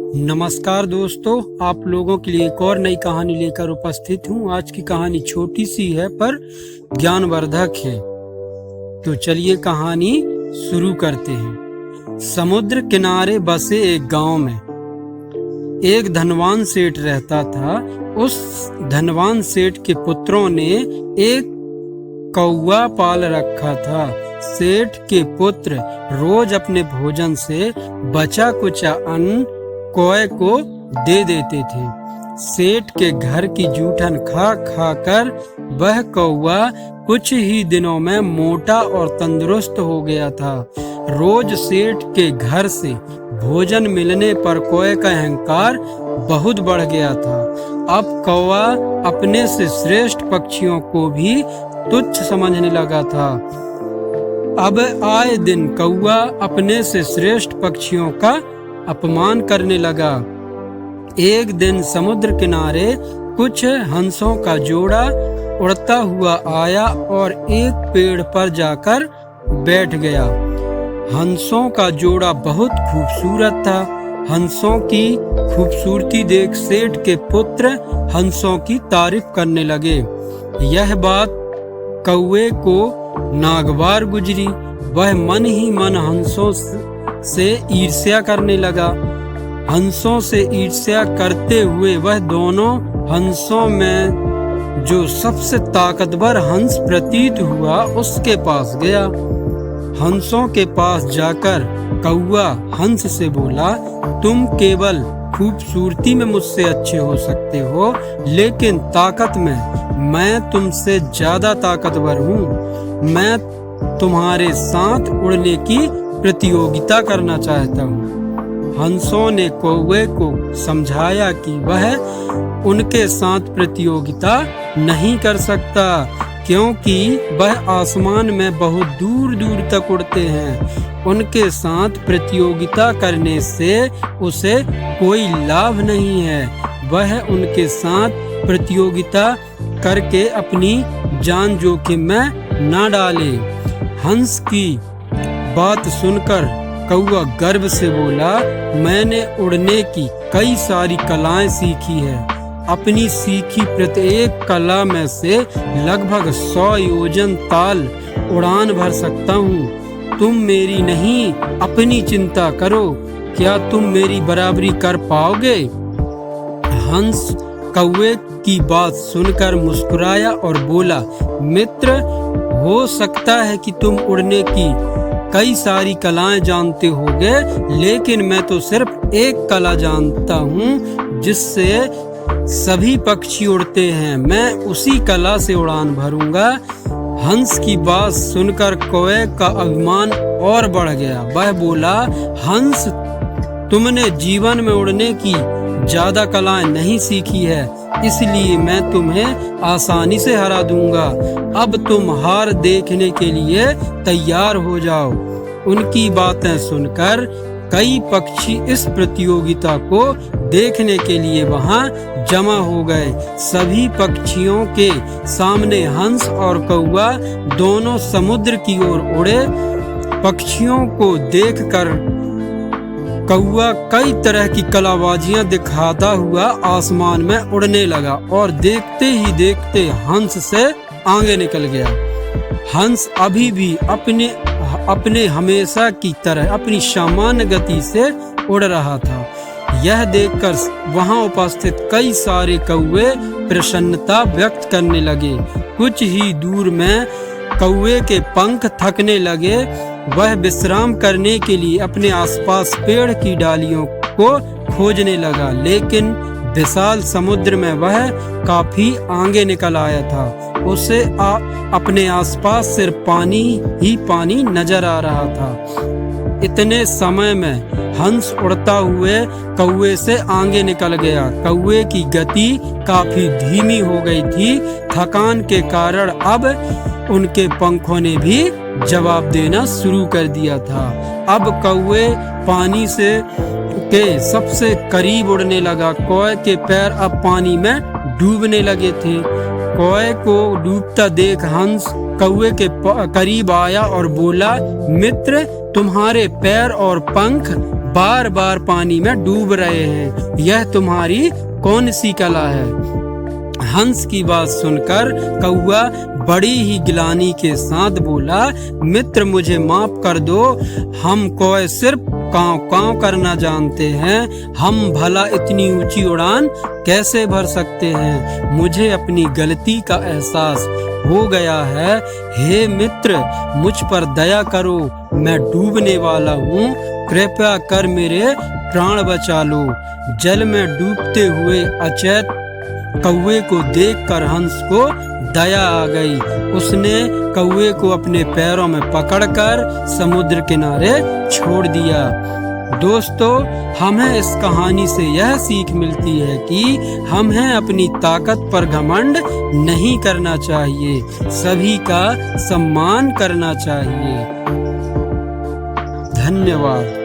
नमस्कार दोस्तों, आप लोगों के लिए एक और नई कहानी लेकर उपस्थित हूँ। आज की कहानी छोटी सी है पर ज्ञानवर्धक है। तो चलिए कहानी शुरू करते हैं। समुद्र किनारे बसे एक गांव में एक धनवान सेठ रहता था। उस धनवान सेठ के पुत्रों ने एक कौवा पाल रखा था। सेठ के पुत्र रोज अपने भोजन से बचा कुचा अन्न कौवे को दे देते थे। सेठ के घर की जूठन खा खा कर वह कौवा कुछ ही दिनों में मोटा और तंदुरुस्त हो गया था। रोज सेठ के घर से भोजन मिलने पर कौवे का अहंकार बहुत बढ़ गया था। अब कौवा अपने से श्रेष्ठ पक्षियों को भी तुच्छ समझने लगा था। अब आए दिन कौवा अपने से श्रेष्ठ पक्षियों का अपमान करने लगा। एक दिन समुद्र किनारे कुछ हंसों का जोड़ा उड़ता हुआ आया और एक पेड़ पर जाकर बैठ गया। हंसों का जोड़ा बहुत खूबसूरत था। हंसों की खूबसूरती देख सेठ के पुत्र हंसों की तारीफ करने लगे। यह बात कौवे को नागवार गुजरी। वह मन ही मन हंसों से ईर्ष्या करने लगा। हंसों से ईर्ष्या करते हुए वह दोनों हंसों में जो सबसे ताकतवर हंस प्रतीत हुआ उसके पास गया। हंसों के पास जाकर कौवा हंस से बोला, तुम केवल खूबसूरती में मुझसे अच्छे हो सकते हो, लेकिन ताकत में मैं तुमसे ज्यादा ताकतवर हूँ। मैं तुम्हारे साथ उड़ने की प्रतियोगिता करना चाहता हूँ। हंसों ने कौवे को समझाया कि वह उनके साथ प्रतियोगिता नहीं कर सकता, क्योंकि वह आसमान में बहुत दूर दूर तक उड़ते हैं। उनके साथ प्रतियोगिता करने से उसे कोई लाभ नहीं है। वह उनके साथ प्रतियोगिता करके अपनी जान जोखिम में न डाले। हंस की बात सुनकर कौवा गर्व से बोला, मैंने उड़ने की कई सारी कलाएं सीखी है। अपनी सीखी प्रत्येक कला में से लगभग 100 योजन ताल उड़ान भर सकता हूँ। तुम मेरी नहीं, अपनी चिंता करो। क्या तुम मेरी बराबरी कर पाओगे? हंस कौवे की बात सुनकर मुस्कुराया और बोला, मित्र, हो सकता है कि तुम उड़ने की कई सारी कलाएं जानते होगे, लेकिन मैं तो सिर्फ एक कला जानता हूँ जिससे सभी पक्षी उड़ते हैं। मैं उसी कला से उड़ान भरूंगा। हंस की बात सुनकर कौवे का अभिमान और बढ़ गया। वह बोला, हंस, तुमने जीवन में उड़ने की ज्यादा कलाएं नहीं सीखी है, इसलिए मैं तुम्हें आसानी से हरा दूंगा। अब तुम हार देखने के लिए तैयार हो जाओ। उनकी बातें सुनकर कई पक्षी इस प्रतियोगिता को देखने के लिए वहां जमा हो गए। सभी पक्षियों के सामने हंस और कौवा दोनों समुद्र की ओर उड़े। पक्षियों को देखकर कौवा कई तरह की कलाबाजियां दिखाता हुआ आसमान में उड़ने लगा और देखते ही देखते हंस से आगे निकल गया। हंस अभी भी अपने हमेशा की तरह अपनी सामान्य गति से उड़ रहा था। यह देखकर वहां उपस्थित कई सारे कौवे प्रसन्नता व्यक्त करने लगे। कुछ ही दूर में कौवे के पंख थकने लगे। वह विश्राम करने के लिए अपने आसपास पेड़ की डालियों को खोजने लगा, लेकिन विशाल समुद्र में वह काफी आगे निकल आया था। उसे अपने आसपास सिर्फ पानी ही पानी नजर आ रहा था। इतने समय में हंस उड़ता हुए कौवे से आगे निकल गया। कौवे की गति काफी धीमी हो गई थी। थकान के कारण अब उनके पंखों ने भी जवाब देना शुरू कर दिया था। अब कौवे पानी से के सबसे करीब उड़ने लगा। कौवे के पैर अब पानी में डूबने लगे थे। कौवे को डूबता देख हंस कौवे के करीब आया और बोला, मित्र, तुम्हारे पैर और पंख बार बार पानी में डूब रहे हैं। यह तुम्हारी कौन सी कला है? हंस की बात सुनकर कौआ बड़ी ही गिलानी के साथ बोला, मित्र मुझे माफ कर दो, हम कोई सिर्फ कांव कांव करना जानते हैं, हम भला इतनी ऊंची उड़ान कैसे भर सकते हैं? मुझे अपनी गलती का एहसास हो गया है। हे मित्र, मुझ पर दया करो, मैं डूबने वाला हूँ, कृपया कर मेरे प्राण बचा लो। जल में डूबते हुए अचेत कौवे को देखकर हंस को दया आ गई। उसने कौवे को अपने पैरों में पकड़कर समुद्र किनारे छोड़ दिया। दोस्तों, हमें इस कहानी से यह सीख मिलती है कि हमें अपनी ताकत पर घमंड नहीं करना चाहिए, सभी का सम्मान करना चाहिए। धन्यवाद।